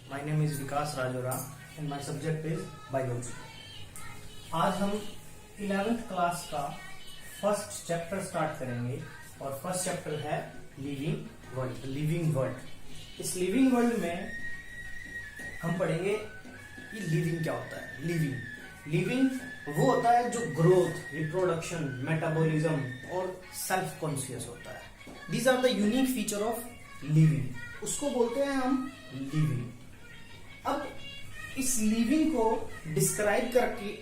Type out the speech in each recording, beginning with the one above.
My name is Vikas Rajora and my subject is biology. आज हम 11th class का first chapter start करेंगे और फर्स्ट चैप्टर है लिविंग वर्ल्ड। इस लिविंग वर्ल्ड में हम पढ़ेंगे कि लिविंग क्या होता है। लिविंग वो होता है जो ग्रोथ, रिप्रोडक्शन, मेटाबॉलिज्म और सेल्फ कॉन्शियस होता है। These are the unique feature of living, उसको बोलते हैं हम लिविंग। अब इस लिविंग को डिस्क्राइब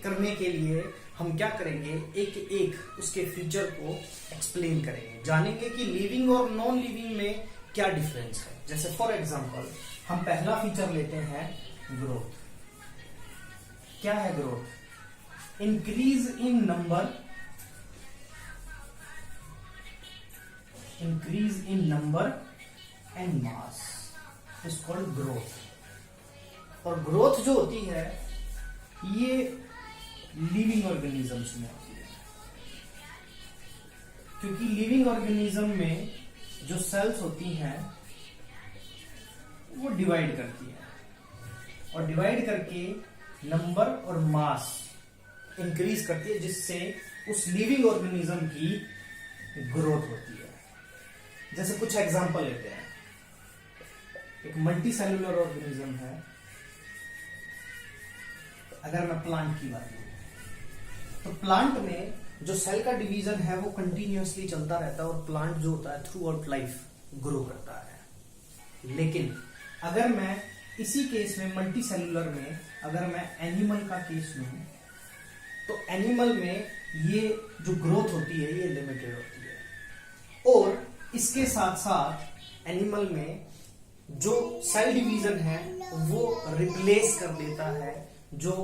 करने के लिए हम क्या करेंगे, एक एक उसके फीचर को एक्सप्लेन करेंगे, जानेंगे कि लिविंग और नॉन लिविंग में क्या डिफरेंस है। जैसे फॉर एग्जांपल हम पहला फीचर लेते हैं ग्रोथ। क्या है growth? Increase in number and mass is called growth. और ग्रोथ जो होती है ये लिविंग ऑर्गेनिजम्स में होती है, क्योंकि लिविंग ऑर्गेनिज्म में जो सेल्स होती हैं वो डिवाइड करती है और डिवाइड करके नंबर और मास इंक्रीज करती है, जिससे उस लिविंग ऑर्गेनिज्म की ग्रोथ होती है। जैसे कुछ एग्जांपल लेते हैं। एक मल्टी सेलुलर ऑर्गेनिज्म है। अगर मैं प्लांट की बात करूं तो प्लांट में जो सेल का डिवीजन है वो कंटिन्यूअसली चलता रहता है और प्लांट जो होता है थ्रू आउट लाइफ ग्रो करता है। लेकिन अगर मैं इसी केस में मल्टी सेलुलर में अगर मैं एनिमल का केस लूं तो एनिमल में ये जो ग्रोथ होती है ये लिमिटेड होती है। और इसके साथ साथ एनिमल में जो सेल डिवीजन है वो रिप्लेस कर देता है जो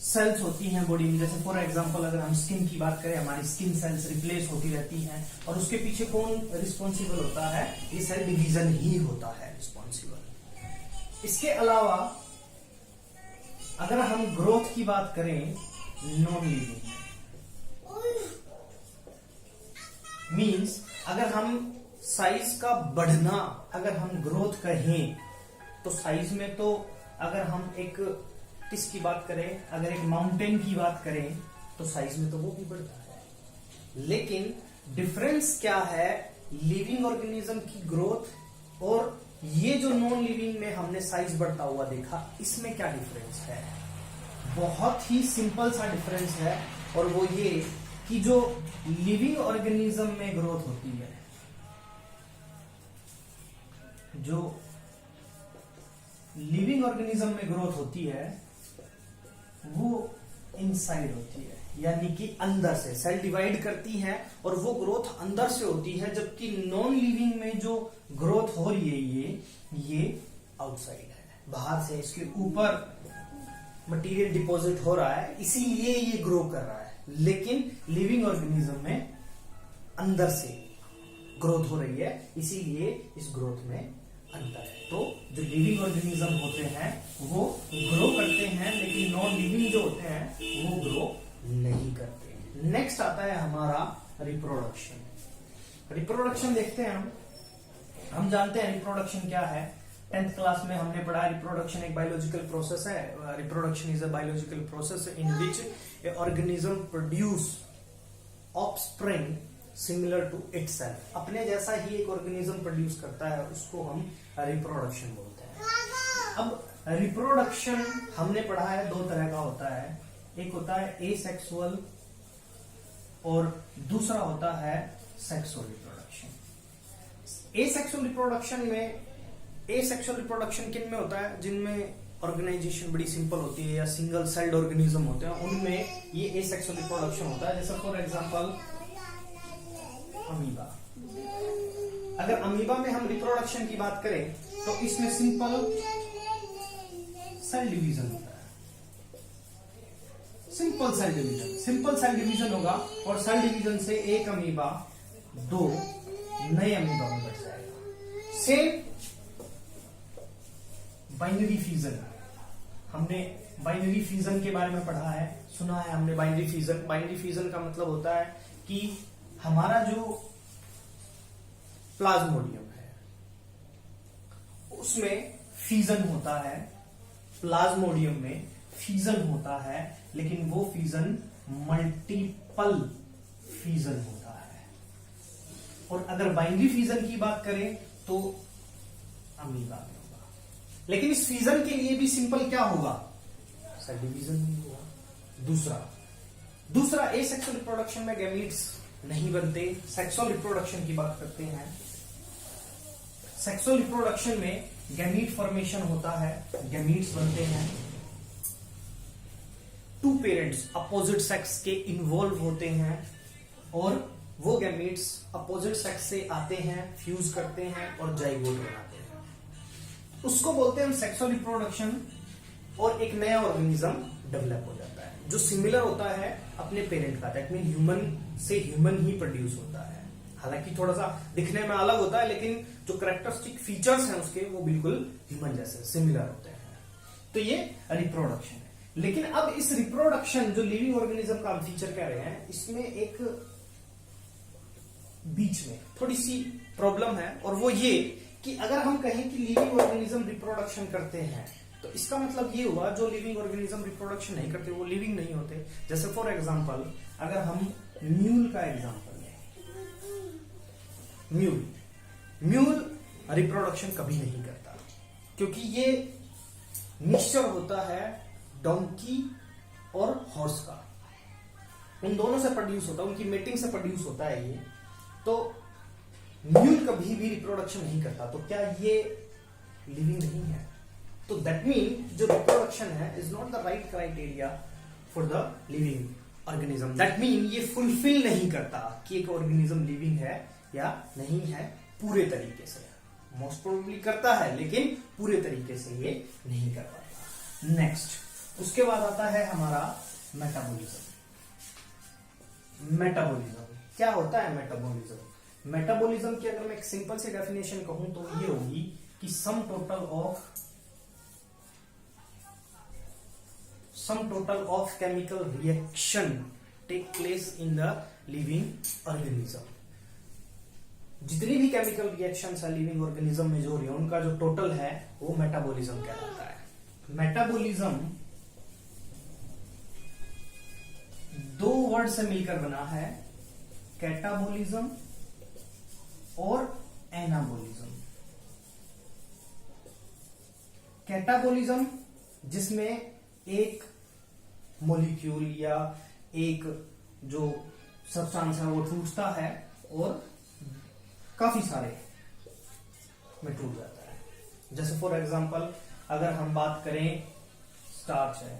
सेल्स होती हैं बॉडी में। जैसे फॉर एग्जांपल अगर हम स्किन की बात करें, हमारी स्किन सेल्स रिप्लेस होती रहती हैं और उसके पीछे कौन रिस्पॉन्सिबल होता है? ये सेल डिवीजन ही होता है रिस्पॉन्सिबल। इसके अलावा अगर हम ग्रोथ की बात करें नॉन लिविंग मीन्स अगर हम साइज का बढ़ना अगर हम ग्रोथ कहें तो साइज में तो अगर हम एक किसकी बात करें, अगर एक माउंटेन की बात करें तो साइज में तो वो भी बढ़ता है। लेकिन डिफरेंस क्या है लिविंग ऑर्गेनिज्म की ग्रोथ और ये जो नॉन लिविंग में हमने साइज बढ़ता हुआ देखा, इसमें क्या डिफरेंस है? बहुत ही सिंपल सा डिफरेंस है और वो ये कि जो लिविंग ऑर्गेनिज्म में ग्रोथ होती है, जो लिविंग ऑर्गेनिज्म में ग्रोथ होती है वो इनसाइड होती है, यानी कि अंदर से सेल डिवाइड करती है और वो ग्रोथ अंदर से होती है। जबकि नॉन लिविंग में जो ग्रोथ हो रही है ये आउटसाइड है, बाहर से इसके ऊपर मटेरियल डिपॉजिट हो रहा है, इसीलिए ये ग्रो कर रहा है। लेकिन लिविंग ऑर्गेनिज्म में अंदर से ग्रोथ हो रही है, इसीलिए इस ग्रोथ में अंतर है। तो जो लिविंग ऑर्गेनिज्म होते हैं वो ग्रो करते हैं, लेकिन नॉन लिविंग जो होते हैं वो ग्रो नहीं करते। नेक्स्ट आता है हमारा रिप्रोडक्शन। रिप्रोडक्शन देखते हैं हम जानते हैं रिप्रोडक्शन क्या है। 10th क्लास में हमने पढ़ा रिप्रोडक्शन एक बायोलॉजिकल प्रोसेस है। Reproduction is a biological process in which a organism produce offspring similar to itself. अपने जैसा ही एक ऑर्गेनिज्म प्रोड्यूस करता है, उसको हम रिप्रोडक्शन बोलते हैं। अब रिप्रोडक्शन हमने पढ़ा है दो तरह का होता है, एक होता है एसेक्सुअल और दूसरा होता है सेक्सुअल रिप्रोडक्शन। एसेक्सुअल रिप्रोडक्शन किन में होता है? जिनमें ऑर्गेनाइजेशन बड़ी सिंपल होती है या सिंगल सेल्ड ऑर्गेनिज्म होते हैं, उनमें ये एसेक्सुअल रिप्रोडक्शन होता है। जैसे फॉर एग्जांपल अमीबा। अगर अमीबा में हम रिप्रोडक्शन की बात करें तो इसमें सिंपल सेल डिवीजन होता है। सिंपल सेल डिवीजन होगा और सेल डिवीजन से एक अमीबा दो नए अमीबा में बढ़ जाएगा। सेम बाइनरी फ्यूजन, हमने बाइनरी फ्यूजन के बारे में पढ़ा है, सुना है हमने बाइनरी फ्यूजन का मतलब होता है कि हमारा जो प्लाज्मोडियम है उसमें फीजन होता है, प्लाज्मोडियम में फीजन होता है, लेकिन वो फीजन मल्टीपल फीजन होता है। और अगर बाइनरी फीजन की बात करें तो अमीबा में होगा। लेकिन इस फीजन के लिए भी सिंपल क्या होगा, सब डिवीजन भी होगा। दूसरा एसेक्सुअल रिप्रोडक्शन में गैमीट्स नहीं बनते। सेक्सुअल रिप्रोडक्शन की बात करते हैं। सेक्सुअल रिप्रोडक्शन में गैमीट फॉर्मेशन होता है, गैमीट्स बनते हैं। टू पेरेंट्स अपोजिट सेक्स के इन्वॉल्व होते हैं और वो गैमीट्स अपोजिट सेक्स से आते हैं, फ्यूज करते हैं और जाइगोट बनाते हैं। उसको बोलते हैं हम सेक्सुअल रिप्रोडक्शन। और एक नया ऑर्गेनिज्म डेवलप हो जाता है जो सिमिलर होता है अपने पेरेंट का, दैट मीन ह्यूमन से ह्यूमन ही प्रोड्यूस होता है। हालांकि थोड़ा सा दिखने में अलग होता है, लेकिन जो कैरेक्टरिस्टिक फीचर्स हैं उसके वो बिल्कुल ह्यूमन जैसे सिमिलर होते हैं। तो ये रिप्रोडक्शन है। लेकिन अब इस रिप्रोडक्शन जो लिविंग ऑर्गेनिज्म का हम फीचर कह रहे हैं, इसमें एक बीच में थोड़ी सी प्रॉब्लम है, और वो ये कि अगर हम कहें कि लिविंग ऑर्गेनिज्म रिप्रोडक्शन करते हैं तो इसका मतलब ये हुआ जो लिविंग ऑर्गेनिज्म रिप्रोडक्शन नहीं करते वो लिविंग नहीं होते। जैसे फॉर एग्जांपल अगर हम म्यूल का एग्जांपल लें, म्यूल रिप्रोडक्शन कभी नहीं करता क्योंकि ये मिक्सचर होता है डोंकी और हॉर्स का, उन दोनों से प्रोड्यूस होता है, उनकी मेटिंग से प्रोड्यूस होता है ये। तो म्यूल कभी भी रिप्रोडक्शन नहीं करता, तो क्या ये लिविंग नहीं है? तो दैट मीन जो रिप्रोडक्शन है is not the right criteria for the living organism. That mean ये फुलफिल नहीं करता कि एक ऑर्गेनिज्म लिविंग है या नहीं है पूरे तरीके से। मोस्ट प्रोबेबली करता है लेकिन पूरे तरीके से ये नहीं कर पाता। नेक्स्ट उसके बाद आता है हमारा मेटाबॉलिज्म। मेटाबॉलिज्म क्या होता है? मेटाबॉलिज्म की अगर मैं एक सिंपल सी डेफिनेशन कहूं तो ये होगी कि sum total of chemical reaction take place in the living organism. जितनी भी केमिकल रिएक्शंस है लिविंग ऑर्गेनिज्म में जो हो रही है उनका जो टोटल है वो मेटाबॉलिज्म कहलाता है। मेटाबॉलिज्म दो वर्ड से मिलकर बना है, कैटाबॉलिज्म और एनाबॉलिज्म। कैटाबॉलिज्म जिसमें एक मॉलिक्यूल या एक जो सब्सटेंस है वो टूटता है और काफी सारे में टूट जाता है। जैसे फॉर एग्जांपल अगर हम बात करें स्टार्च है,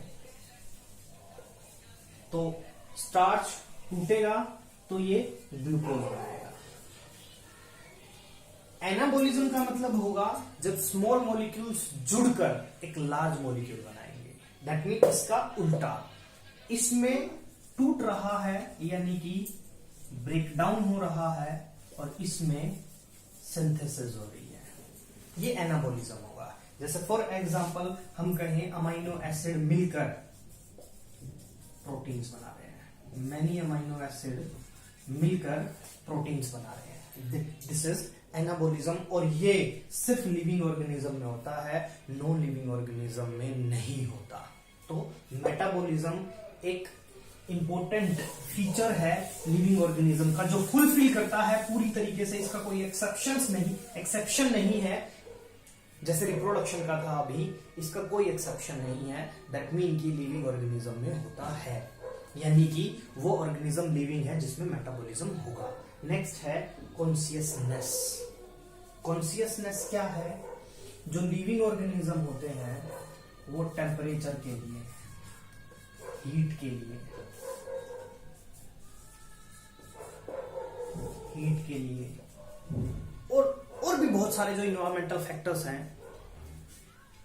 तो स्टार्च टूटेगा तो ये ग्लूकोज बनाएगा। एनाबॉलिज्म का मतलब होगा जब स्मॉल मॉलिक्यूल्स जुड़कर एक लार्ज मॉलिक्यूल बनाएंगे। दैट मीन इसका उल्टा, इसमें टूट रहा है यानी कि ब्रेकडाउन हो रहा है और इसमें सिंथेसिस हो रही है, ये एनाबॉलिज्म होगा। जैसे फॉर एग्जांपल हम कहें अमाइनो एसिड मिलकर प्रोटीन्स बना रहे हैं, मैनी अमाइनो एसिड मिलकर प्रोटीन्स बना रहे हैं, दिस इज एनाबॉलिज्म। और ये सिर्फ लिविंग ऑर्गेनिज्म में होता है, नॉन लिविंग ऑर्गेनिज्म में नहीं होता। तो मेटाबॉलिज्म एक इंपॉर्टेंट फीचर है लिविंग ऑर्गेनिज्म का जो फुलफिल करता है पूरी तरीके से, इसका कोई एक्सेप्शन नहीं है। जैसे रिप्रोडक्शन का था अभी, इसका कोई एक्सेप्शन नहीं है। दैट मीन कि लिविंग ऑर्गेनिज्म में होता है, यानी कि वो ऑर्गेनिज्म लिविंग है जिसमें मेटाबॉलिज्म होगा। नेक्स्ट है कॉन्शियसनेस। कॉन्शियसनेस क्या है? जो लिविंग ऑर्गेनिज्म होते हैं वो टेम्परेचर के लिए, हीट के लिए और भी बहुत सारे जो इन्वायरमेंटल फैक्टर्स हैं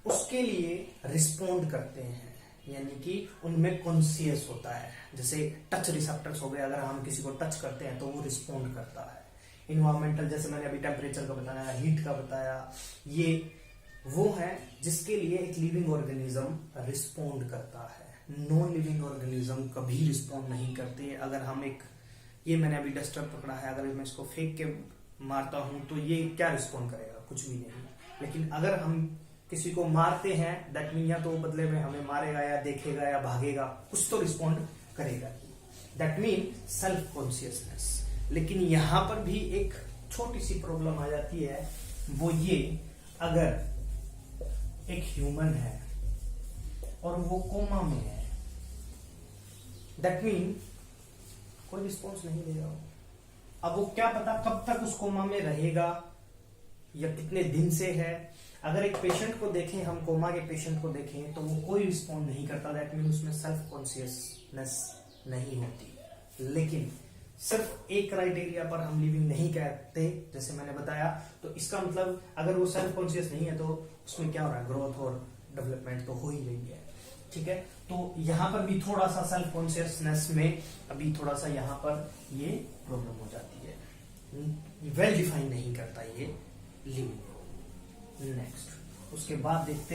उसके लिए रिस्पोंड करते हैं, यानी कि उनमें कॉन्शियस होता है। जैसे टच रिसेप्टर्स हो गए, अगर हम किसी को टच करते हैं तो वो रिस्पोंड करता है। इन्वायरमेंटल जैसे मैंने अभी टेम्परेचर का बताया, हीट का बताया, ये वो है जिसके लिए एक लिविंग ऑर्गेनिज्म रिस्पोंड करता है। नॉन लिविंग ऑर्गेनिज्म कभी रिस्पोंड नहीं करते। अगर हम एक, ये मैंने अभी डस्टर पकड़ा है, अगर मैं इसको फेंक के मारता हूं तो ये क्या रिस्पोंड करेगा? कुछ भी नहीं। लेकिन अगर हम किसी को मारते हैं, दैट मीन या तो वो बदले में हमें मारेगा या देखेगा या भागेगा, कुछ तो रिस्पॉन्ड करेगा, दैट मीन सेल्फ कॉन्शियसनेस। लेकिन यहां पर भी एक छोटी सी प्रॉब्लम आ जाती है, वो ये, अगर एक ह्यूमन है और वो कोमा में है, दैट मीन कोई रिस्पॉन्स नहीं देगा। अब वो क्या पता कब तक उस कोमा में रहेगा या कितने दिन से है। अगर एक पेशेंट को देखें, हम कोमा के पेशेंट को देखें, तो वो कोई रिस्पॉन्ड नहीं करता, दैट मीन उसमें सेल्फ कॉन्शियसनेस नहीं होती। लेकिन सिर्फ एक क्राइटेरिया पर हम लिविंग नहीं कहते, जैसे मैंने बताया, तो इसका मतलब अगर वो सेल्फ कॉन्शियस नहीं है तो उसमें क्या हो रहा है, ग्रोथ और डेवलपमेंट तो हो ही रही है, ठीक है। तो यहां पर भी थोड़ा सा सेल्फ कॉन्शियसनेस में अभी थोड़ा सा यहां पर ये प्रॉब्लम हो जाती है, वेल डिफाइन नहीं करता ये लिविंग। नेक्स्ट, उसके बाद देखते